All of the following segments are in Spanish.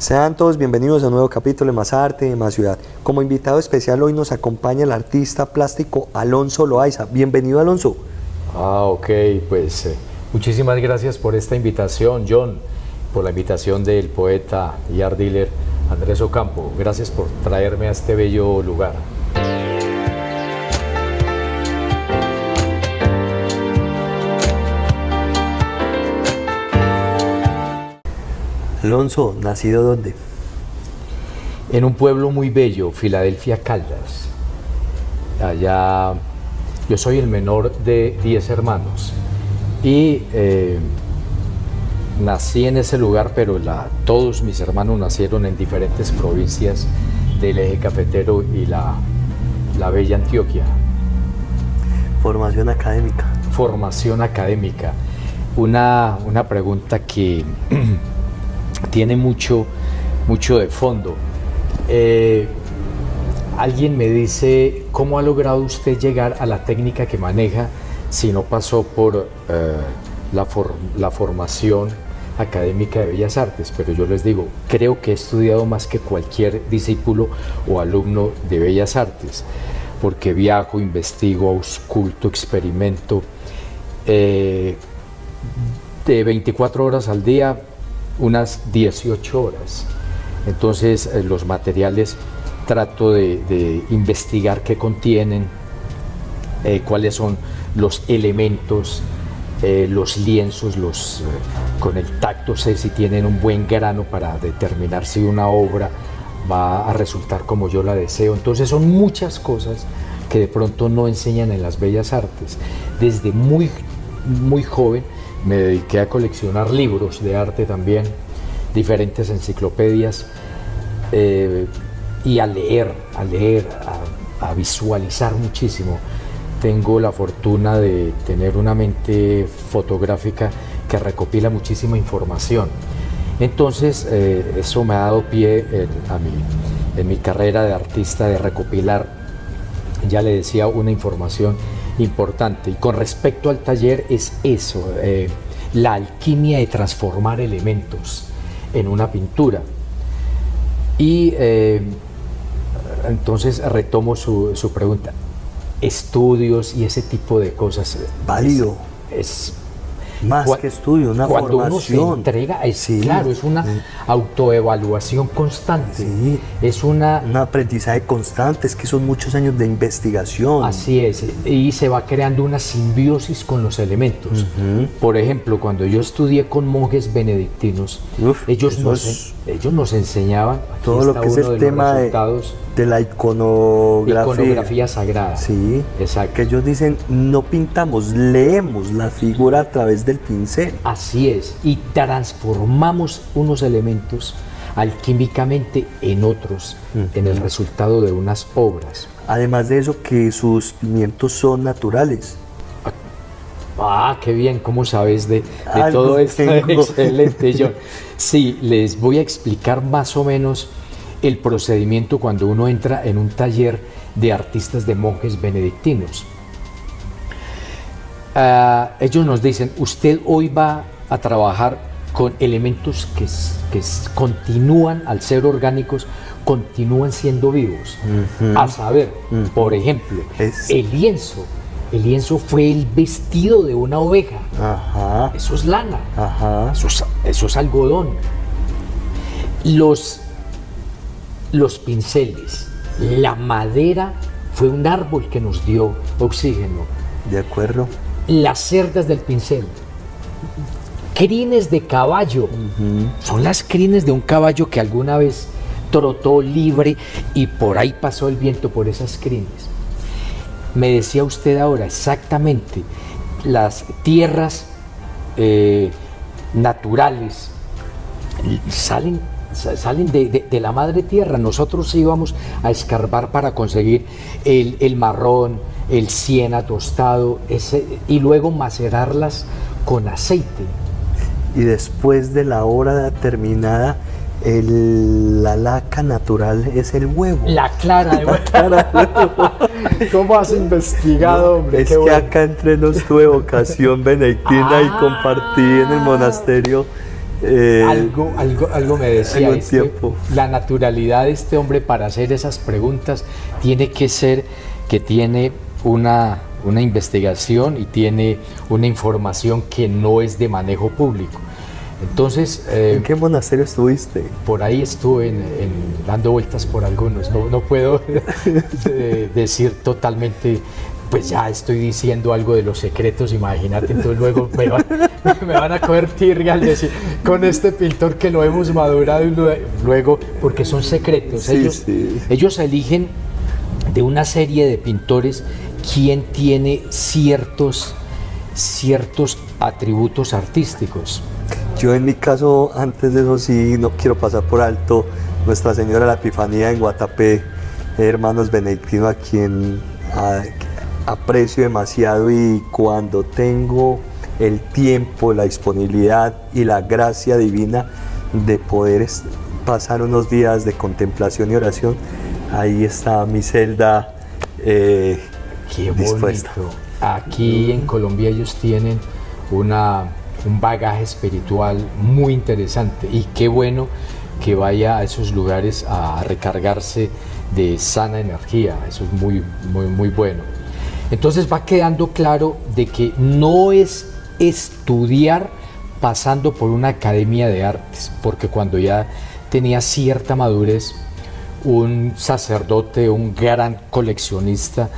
Sean todos bienvenidos a un nuevo capítulo de Más Arte, Más Ciudad. Como invitado especial hoy nos acompaña el artista plástico Alonso Loaiza. Bienvenido, Alonso. Ok, pues muchísimas gracias por esta invitación, John, por la invitación del poeta y art dealer Andrés Ocampo. Gracias por traerme a este bello lugar. Alonso, ¿nacido dónde? En un pueblo muy bello, Filadelfia, Caldas. Allá, yo soy el menor de 10 hermanos y nací en ese lugar, pero todos mis hermanos nacieron en diferentes provincias del eje cafetero y la bella Antioquia. Formación académica. Formación académica. Una pregunta que tiene mucho de fondo. Alguien me dice, ¿cómo ha logrado usted llegar a la técnica que maneja si no pasó por la formación académica de Bellas Artes? Pero yo les digo, creo que he estudiado más que cualquier discípulo o alumno de Bellas Artes, porque viajo, investigo, ausculto, experimento, de 24 horas al día, unas 18 horas. Entonces los materiales trato de investigar qué contienen, cuáles son los elementos, los lienzos, con el tacto sé si tienen un buen grano para determinar si una obra va a resultar como yo la deseo. Entonces son muchas cosas que de pronto no enseñan en las Bellas Artes. Desde muy joven me dediqué a coleccionar libros de arte también, diferentes enciclopedias, y a leer, a visualizar muchísimo. Tengo la fortuna de tener una mente fotográfica que recopila muchísima información. Entonces, eso me ha dado pie en mi carrera de artista, de recopilar, ya le decía, una información importante. Y con respecto al taller es eso, la alquimia de transformar elementos en una pintura. Y entonces retomo su pregunta. Estudios y ese tipo de cosas. Válido. Es más que estudio, una cuando formación. Uno se entrega, Sí. Claro, es una autoevaluación constante. Sí. Es Un aprendizaje constante, es que son muchos años de investigación. Así es, y se va creando una simbiosis con los elementos. Por ejemplo, cuando yo estudié con monjes benedictinos, ellos nos enseñaban, todo lo que es el tema de la iconografía sagrada. Sí, exacto. Que ellos dicen, no pintamos, leemos la figura a través del pincel. Así es, y transformamos unos elementos alquímicamente en otros, en el resultado de unas obras. Además de eso, que sus pigmentos son naturales. Qué bien, ¿cómo sabes de todo esto? Excelente, John. Sí, les voy a explicar más o menos el procedimiento cuando uno entra en un taller de artistas de monjes benedictinos. Ellos nos dicen, usted hoy va a trabajar con elementos que continúan, al ser orgánicos, continúan siendo vivos. A saber, por ejemplo, el lienzo. El lienzo fue el vestido de una oveja. Ajá. Eso es lana. Ajá. Eso es algodón. Los pinceles, la madera fue un árbol que nos dio oxígeno. De acuerdo. Las cerdas del pincel, crines de caballo, son las crines de un caballo que alguna vez trotó libre y por ahí pasó el viento por esas crines. Me decía usted ahora exactamente, las tierras naturales salen de la madre tierra. Nosotros íbamos a escarbar para conseguir el marrón, el siena tostado, y luego macerarlas con aceite. Y después de la hora terminada, la laca natural es el huevo. La clara de huevo. ¿Cómo has investigado, hombre? Es que bueno. Acá entre nos tuve vocación benedictina y compartí en el monasterio Algo me decía, algún tiempo. la naturalidad de este hombre para hacer esas preguntas tiene que ser que tiene una investigación y tiene una información que no es de manejo público. Entonces, ¿En qué monasterio estuviste? por ahí estuve dando vueltas por algunos, no puedo decir totalmente, pues ya estoy diciendo algo de los secretos, imagínate, entonces luego me van a coger tirria al decir, con este pintor que lo hemos madurado y luego, porque son secretos, Sí, ellos eligen de una serie de pintores quién tiene ciertos atributos artísticos. Yo en mi caso, antes de eso sí, no quiero pasar por alto Nuestra Señora de la Epifanía en Guatapé, hermanos benedictinos, a quien aprecio demasiado, y cuando tengo el tiempo, la disponibilidad y la gracia divina de poder pasar unos días de contemplación y oración, ahí está mi celda Qué dispuesta. bonito. Aquí en Colombia ellos tienen un bagaje espiritual muy interesante y qué bueno que vaya a esos lugares a recargarse de sana energía, eso es muy bueno. Entonces va quedando claro de que no es estudiar pasando por una academia de artes, porque cuando ya tenía cierta madurez, un sacerdote, un gran coleccionista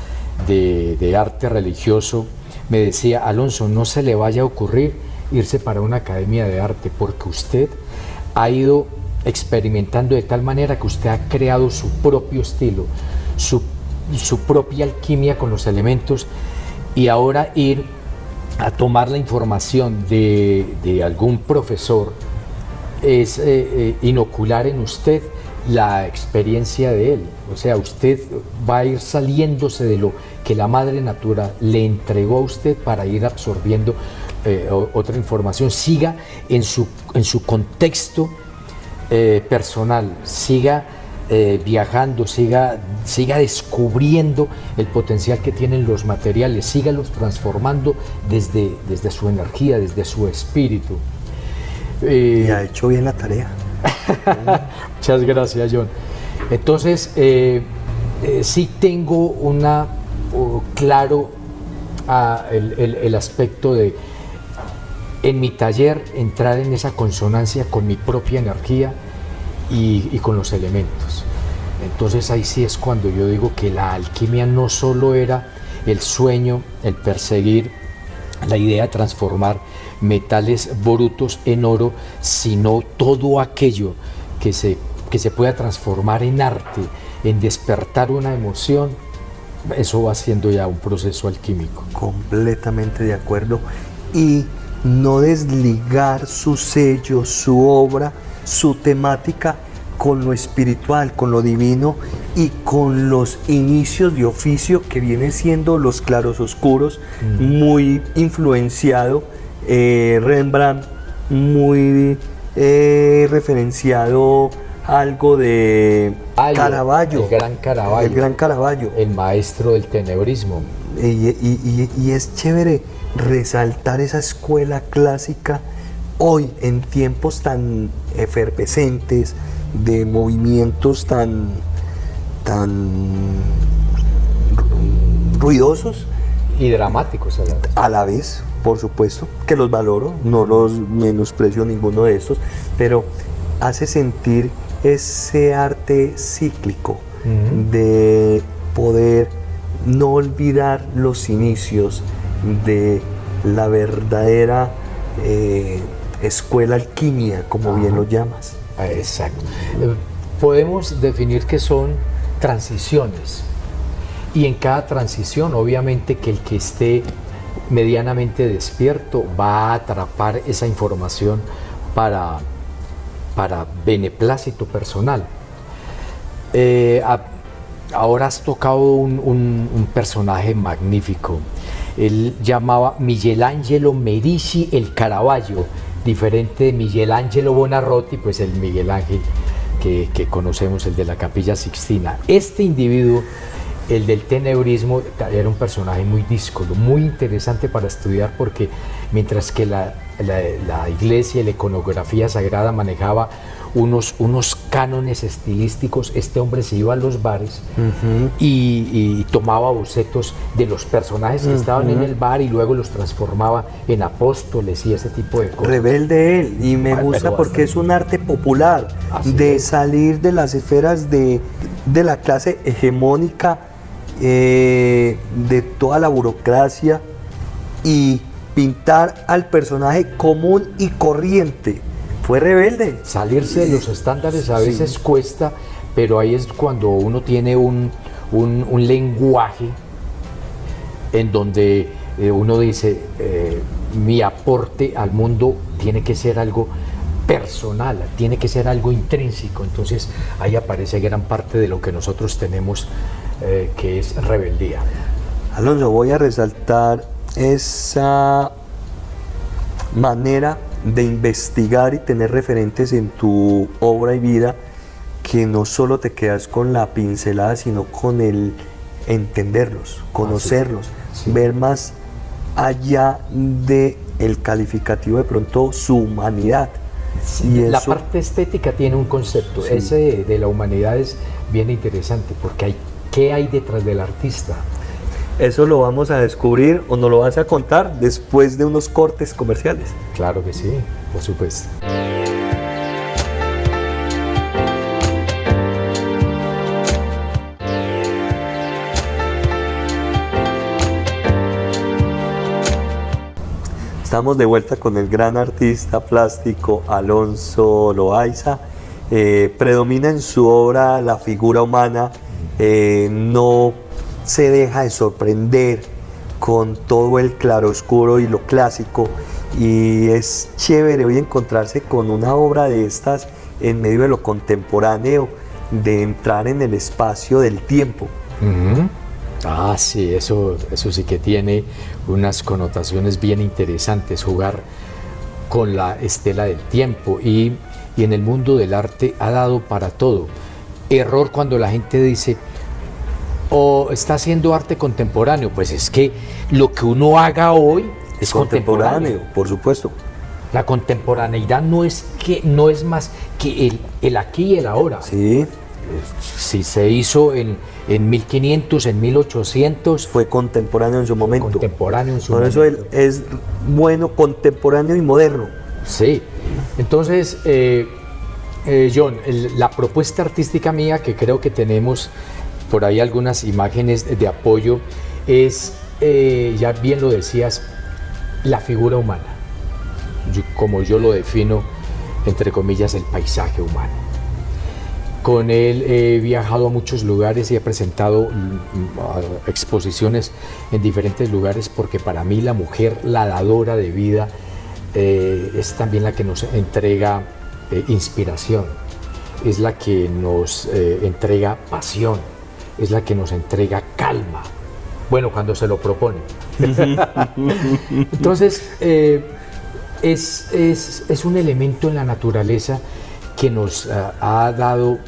de arte religioso, me decía: Alonso, no se le vaya a ocurrir irse para una academia de arte, porque usted ha ido experimentando de tal manera que usted ha creado su propio estilo, su propia alquimia con los elementos, y ahora ir a tomar la información de algún profesor es inocular en usted la experiencia de él. O sea, usted va a ir saliéndose de lo que la madre natura le entregó a usted para ir absorbiendo otra información. Siga en su contexto personal, siga viajando, siga descubriendo el potencial que tienen los materiales, sígalos transformando desde su energía, desde su espíritu. Y ha hecho bien la tarea. Muchas gracias, John. Entonces, sí tengo claro el aspecto de, en mi taller, entrar en esa consonancia con mi propia energía y con los elementos. Entonces ahí sí es cuando yo digo que la alquimia no solo era el sueño, el perseguir la idea de transformar metales brutos en oro, sino todo aquello que se pueda transformar en arte, en despertar una emoción. Eso va siendo ya un proceso alquímico. Completamente de acuerdo. Y no desligar su sello, su obra, su temática con lo espiritual, con lo divino y con los inicios de oficio que vienen siendo los clarososcuros, muy influenciado, Rembrandt, muy referenciado algo de Caravaggio. El gran Caravaggio. El gran Caravaggio. El maestro del tenebrismo. Y es chévere resaltar esa escuela clásica hoy, en tiempos tan efervescentes, de movimientos tan ruidosos y dramáticos a la vez, por supuesto, que los valoro, no los menosprecio ninguno de estos, pero hace sentir ese arte cíclico de poder no olvidar los inicios de la verdadera escuela alquimia, como bien lo llamas. Exacto. Podemos definir que son transiciones, y en cada transición obviamente que el que esté medianamente despierto va a atrapar esa información para beneplácito personal. Ahora has tocado un personaje magnífico. Él llamaba Michelangelo Merici el Caravaggio, diferente de Michelangelo Buonarroti, pues el Miguel Ángel que conocemos, el de la Capilla Sixtina. Este individuo, el del tenebrismo, era un personaje muy díscolo, muy interesante para estudiar, porque mientras que la iglesia y la iconografía sagrada manejaba unos cánones estilísticos. Este hombre se iba a los bares y tomaba bocetos de los personajes que estaban en el bar y luego los transformaba en apóstoles y ese tipo de cosas. Rebelde él, y me gusta porque es un arte popular, de salir de las esferas de la clase hegemónica, de toda la burocracia, y pintar al personaje común y corriente. Fue rebelde. Salirse de los estándares a veces cuesta, pero ahí es cuando uno tiene un lenguaje en donde uno dice, mi aporte al mundo tiene que ser algo personal, tiene que ser algo intrínseco. Entonces ahí aparece gran parte de lo que nosotros tenemos, que es rebeldía. Alonso, voy a resaltar esa manera de investigar y tener referentes en tu obra y vida, que no solo te quedas con la pincelada, sino con el entenderlos, conocerlos, ver más allá de el calificativo, de pronto su humanidad. Y la eso, parte estética tiene un concepto, ese de la humanidad es bien interesante, porque ¿qué hay detrás del artista? eso lo vamos a descubrir, o nos lo vas a contar después de unos cortes comerciales. Claro que sí, por supuesto. Estamos de vuelta con el gran artista plástico Alonso Loaiza. Predomina en su obra la figura humana, no se deja de sorprender con todo el claroscuro y lo clásico, y es chévere hoy encontrarse con una obra de estas en medio de lo contemporáneo, de entrar en el espacio del tiempo. Ah, sí, eso sí que tiene unas connotaciones bien interesantes, jugar con la estela del tiempo, y en el mundo del arte ha dado para todo. Error cuando la gente dice, o está haciendo arte contemporáneo. Pues es que lo que uno haga hoy es contemporáneo, por supuesto. La contemporaneidad no es más que el aquí y el ahora. Sí. Si se hizo en 1500, en 1800, fue contemporáneo en su momento. Contemporáneo en su Por momento. eso es bueno, contemporáneo y moderno. Sí. Entonces, John, la propuesta artística mía, que creo que tenemos por ahí algunas imágenes de apoyo, es, ya bien lo decías, la figura humana. Como yo lo defino, entre comillas, el paisaje humano. Con él he viajado a muchos lugares y he presentado exposiciones en diferentes lugares, porque para mí la mujer, la dadora de vida, es también la que nos entrega inspiración, es la que nos entrega pasión, es la que nos entrega calma. Bueno, cuando se lo propone. Entonces, es un elemento en la naturaleza que nos ha dado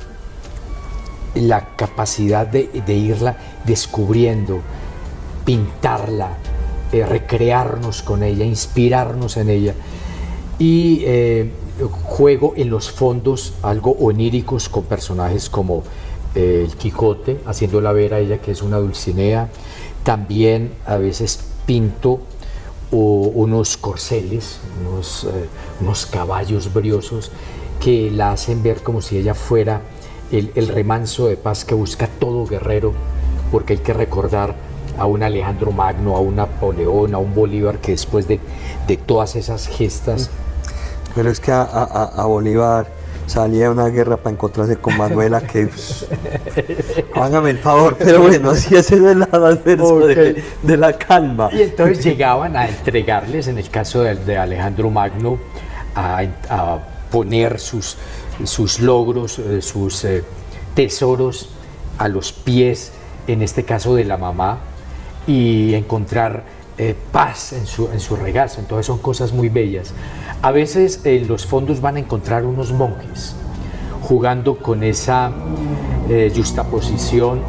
la capacidad de irla descubriendo, pintarla, recrearnos con ella, inspirarnos en ella. Y juego en los fondos algo oníricos con personajes como el Quijote, haciéndola ver a ella que es una Dulcinea. También a veces pinto unos corceles, unos caballos briosos, que la hacen ver como si ella fuera el remanso de paz que busca todo guerrero, porque hay que recordar a un Alejandro Magno, a un Napoleón, a un Bolívar, que después de todas esas gestas... Pero es que a Bolívar salía a una guerra para encontrarse con Manuela, que hágame el favor, pero bueno, así es el lado adverso de la calma. Y entonces llegaban a entregarles, en el caso de Alejandro Magno, a poner sus logros, sus tesoros a los pies, en este caso de la mamá, y encontrar paz en su regazo. Entonces son cosas muy bellas. A veces en los fondos van a encontrar unos monjes jugando con esa juxtaposición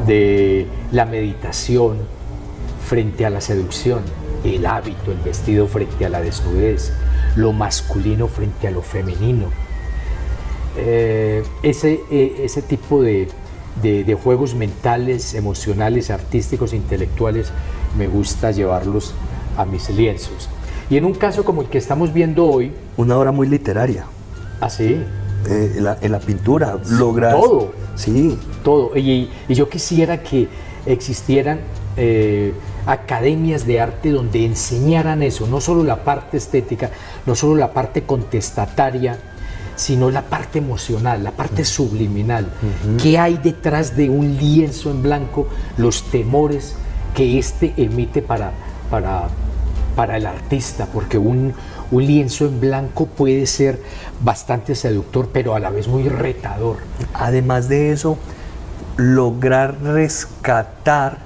de la meditación frente a la seducción. el hábito, el vestido frente a la desnudez, lo masculino frente a lo femenino. Ese tipo de juegos mentales, emocionales, artísticos, intelectuales, me gusta llevarlos a mis lienzos. Y en un caso como el que estamos viendo hoy... Una obra muy literaria. ¿Ah, sí? En la pintura, logras... Todo. Sí. Todo. Y yo quisiera que existieran academias de arte donde enseñaran eso, no solo la parte estética, no solo la parte contestataria, sino la parte emocional, la parte subliminal. ¿Qué hay detrás de un lienzo en blanco? Los temores que éste emite para el artista, porque un lienzo en blanco puede ser bastante seductor, pero a la vez muy retador. Además de eso, lograr rescatar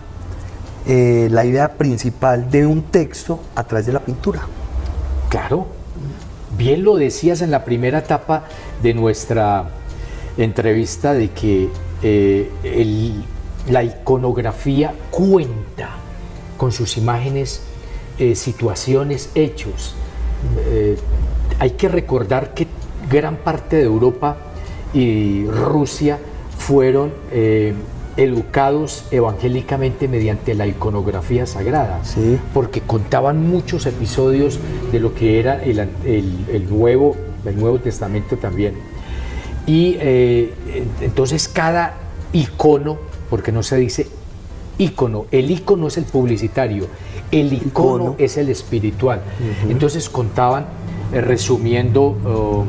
la idea principal de un texto a través de la pintura. Claro, bien lo decías en la primera etapa de nuestra entrevista, de que la iconografía cuenta con sus imágenes, situaciones, hechos. Hay que recordar que gran parte de Europa y Rusia fueron educados evangélicamente mediante la iconografía sagrada, sí, porque contaban muchos episodios de lo que era el Nuevo Testamento también. Y entonces cada icono, porque no se dice ícono, el ícono es el publicitario, el icono es el espiritual. Entonces contaban, resumiendo,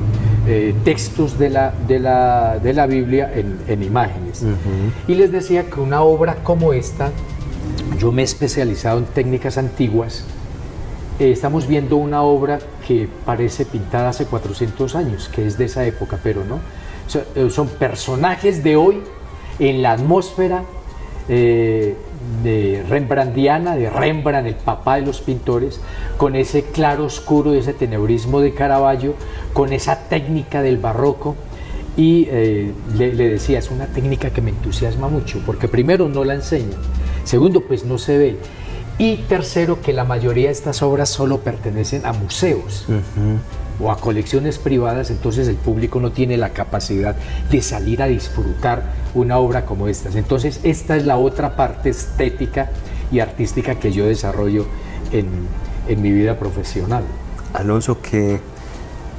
textos de la Biblia en imágenes. Y les decía que una obra como esta, yo me he especializado en técnicas antiguas. Estamos viendo una obra que parece pintada hace 400 años, que es de esa época, pero no. Son personajes de hoy en la atmósfera de Rembrandtiana, de Rembrandt, el papá de los pintores, con ese claro oscuro, ese tenebrismo de Caravaggio, con esa técnica del barroco. Y le decía, es una técnica que me entusiasma mucho, porque primero no la enseñan, segundo pues no se ve, y tercero que la mayoría de estas obras solo pertenecen a museos o a colecciones privadas, entonces el público no tiene la capacidad de salir a disfrutar una obra como estas. Entonces esta es la otra parte estética y artística que yo desarrollo en mi vida profesional. Alonso, qué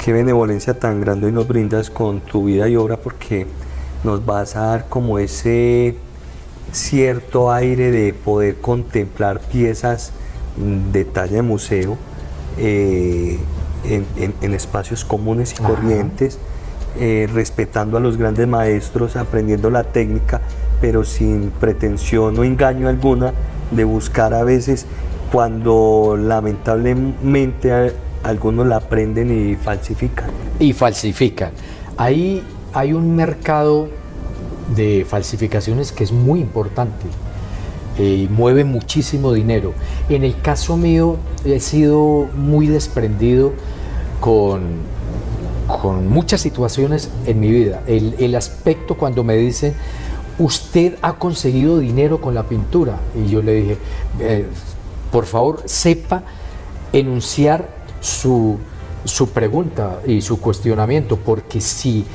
benevolencia tan grande hoy nos brindas con tu vida y obra, porque nos vas a dar como ese cierto aire de poder contemplar piezas de talla de museo en espacios comunes y corrientes, respetando a los grandes maestros, aprendiendo la técnica, pero sin pretensión o engaño alguna de buscar a veces, cuando lamentablemente algunos la aprenden y falsifican. Ahí hay un mercado de falsificaciones que es muy importante y mueve muchísimo dinero. En el caso mío he sido muy desprendido con muchas situaciones en mi vida. El aspecto cuando me dicen, usted ha conseguido dinero con la pintura, y yo le dije, por favor sepa enunciar su pregunta y su cuestionamiento, porque si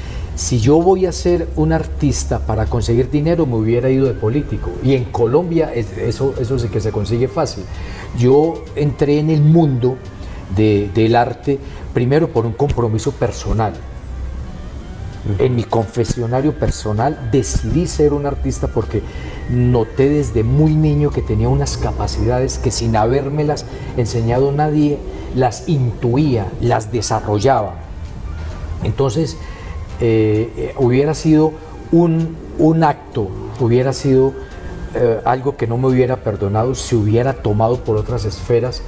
yo voy a ser un artista para conseguir dinero, me hubiera ido de político, y en Colombia eso sí que se consigue fácil. Yo entré en el mundo del arte primero por un compromiso personal. En mi confesionario personal decidí ser un artista porque noté desde muy niño que tenía unas capacidades que, sin habérmelas enseñado nadie, las intuía, las desarrollaba. Entonces hubiera sido un acto, hubiera sido algo que no me hubiera perdonado si hubiera tomado por otras esferas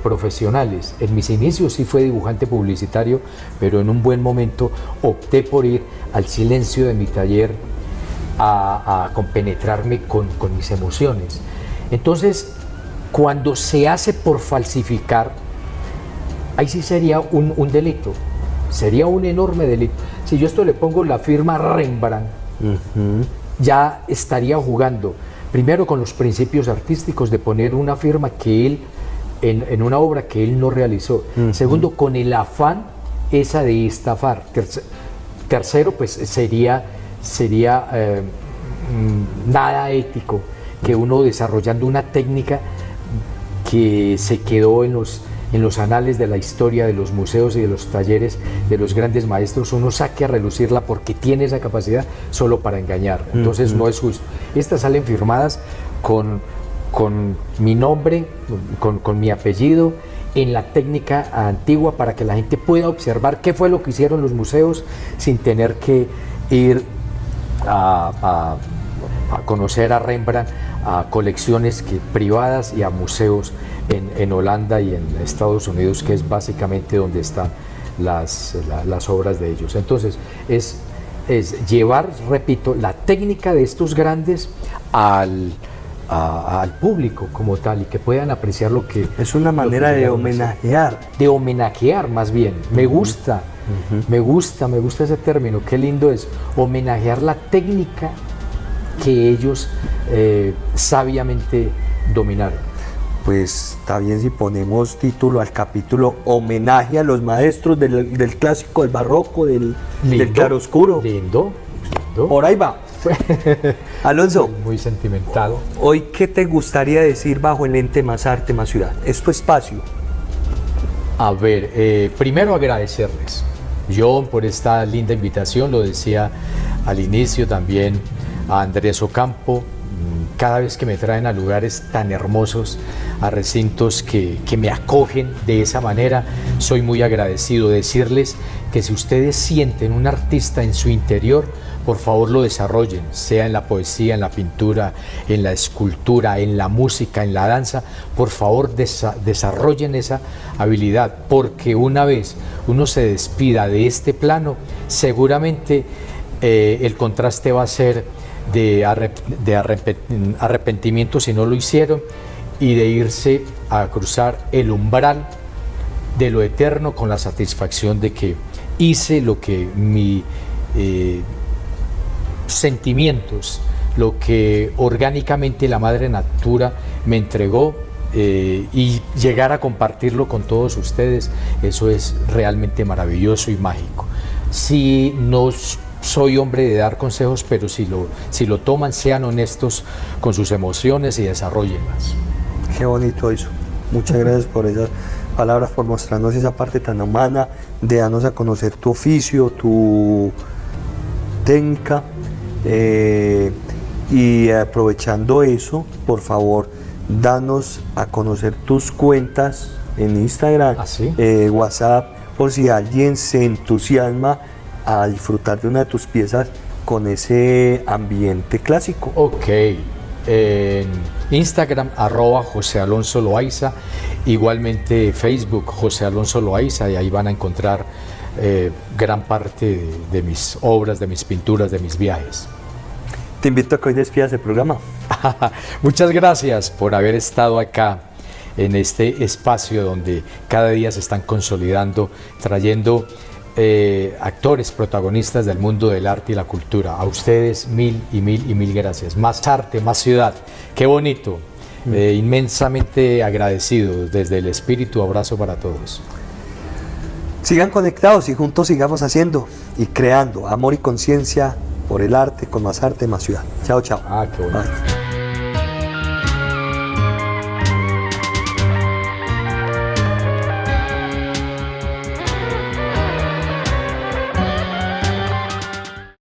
profesionales. En mis inicios sí fue dibujante publicitario, pero en un buen momento opté por ir al silencio de mi taller a compenetrarme con mis emociones. Entonces, cuando se hace por falsificar, ahí sí sería un delito, sería un enorme delito. Si yo esto le pongo la firma Rembrandt, ya estaría jugando primero con los principios artísticos de poner una firma que él en una obra que él no realizó. Segundo, con el afán esa de estafar. Tercero, pues sería nada ético que uno desarrollando una técnica que se quedó en los anales de la historia de los museos y de los talleres de los grandes maestros, uno saque a relucirla porque tiene esa capacidad solo para engañar. Entonces no es justo. Estas salen firmadas con mi nombre, con mi apellido, en la técnica antigua, para que la gente pueda observar qué fue lo que hicieron los museos sin tener que ir a conocer a Rembrandt, a colecciones privadas y a museos en Holanda y en Estados Unidos, que es básicamente donde están las obras de ellos. Entonces es llevar, repito, la técnica de estos grandes al público como tal, y que puedan apreciar lo que... Es una manera de homenajear. De homenajear, más bien. Me gusta ese término, qué lindo es, homenajear la técnica que ellos sabiamente dominaron. Pues está bien si ponemos título al capítulo: homenaje a los maestros del clásico, del barroco, del claroscuro. Lindo. Por ahí va. Alonso, muy sentimental. Hoy, ¿qué te gustaría decir bajo el lente Más Arte, Más Ciudad? Es tu espacio. A ver, primero agradecerles, John, por esta linda invitación. Lo decía al inicio también a Andrés Ocampo. Cada vez que me traen a lugares tan hermosos, a recintos que me acogen de esa manera, soy muy agradecido. Decirles que si ustedes sienten un artista en su interior, por favor lo desarrollen, sea en la poesía, en la pintura, en la escultura, en la música, en la danza. Por favor desarrollen esa habilidad, porque una vez uno se despida de este plano, seguramente el contraste va a ser de arrepentimiento si no lo hicieron, y de irse a cruzar el umbral de lo eterno con la satisfacción de que hice lo que mi sentimientos, lo que orgánicamente la madre natura me entregó, y llegar a compartirlo con todos ustedes. Eso es realmente maravilloso y mágico. Si no soy hombre de dar consejos, pero si lo toman, sean honestos con sus emociones y desarrollenlas. Qué bonito eso. Muchas gracias por esas palabras, por mostrarnos esa parte tan humana, de darnos a conocer tu oficio, tu técnica, y aprovechando eso, por favor, danos a conocer tus cuentas en Instagram, WhatsApp, por si alguien se entusiasma a disfrutar de una de tus piezas con ese ambiente clásico. Ok, en Instagram @José Alonso Loaiza, igualmente Facebook José Alonso Loaiza, y ahí van a encontrar gran parte de mis obras, de mis pinturas, de mis viajes. Te invito a que hoy despidas el programa. Muchas gracias por haber estado acá en este espacio donde cada día se están consolidando, trayendo actores protagonistas del mundo del arte y la cultura. A ustedes mil gracias. Más arte, más ciudad. Qué bonito. Inmensamente agradecido desde el espíritu. Abrazo para todos. Sigan conectados y juntos sigamos haciendo y creando amor y conciencia por el arte, con Más Arte, Más Ciudad. Chao, chao. Qué bonito. Bye.